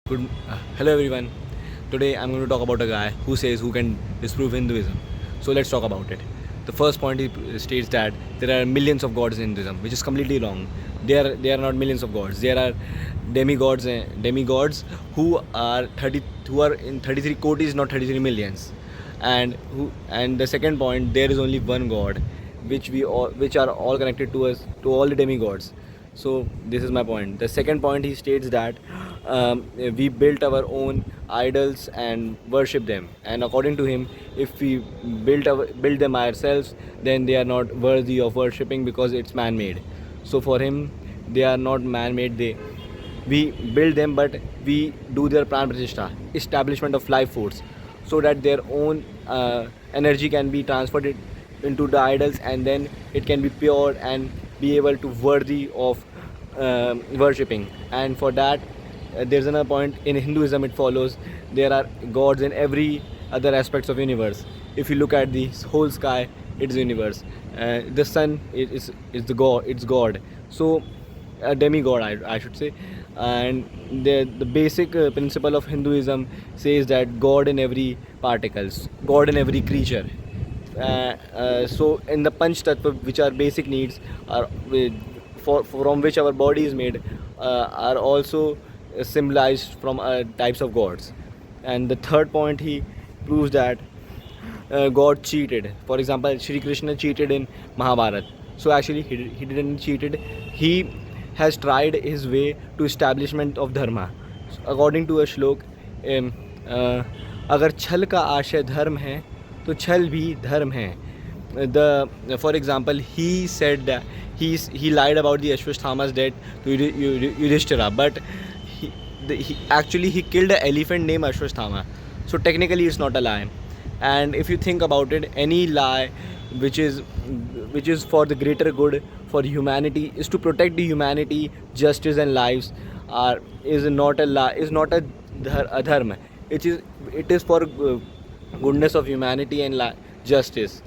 Hello everyone. Today I'm going to talk about a guy who says who can disprove Hinduism. So let's talk about it. The first point he states that there are millions of gods in Hinduism, which is completely wrong. There are not millions of gods. There are demigods who are 30 who are in 33 kotis, not 33 millions. And the second point, there is only one god, which are all connected to us, to all the demigods. So this is my point. The second point, he states that we built our own idols and worship them, and according to him, if we build them ourselves, then they are not worthy of worshipping because it's man-made. So for him, they are not man-made. We build them, but we do their pran pratishtha, establishment of life force, so that their own energy can be transferred into the idols, and then it can be pure and be able to worthy of worshipping. And for that, there's another point. In Hinduism, it follows there are gods in every other aspects of universe. If you look at the whole sky, it's universe. The sun is the god. It's God. So a demigod, I should say. And the basic principle of Hinduism says that God in every particles, God in every creature. So in the Panch Tattva, which are basic needs, are from which our body is made, are also symbolized from types of gods. And the third point, he proves that God cheated. For example, Shri Krishna cheated in Mahabharata. So actually, he didn't cheated. He has tried his way to establishment of dharma. According to a श्लोक, अगर छल का आशय धर्म है तो छल भी धर्म है. For example, he said that he lied about the Ashwasthama's death to Yudhishthira, but actually he killed an elephant named Ashwasthama. So technically it's not a lie. And if you think about it, any lie which is for the greater good for humanity, is to protect the humanity, justice and lives, is not a lie, is not a dharma. It is for goodness of humanity and justice.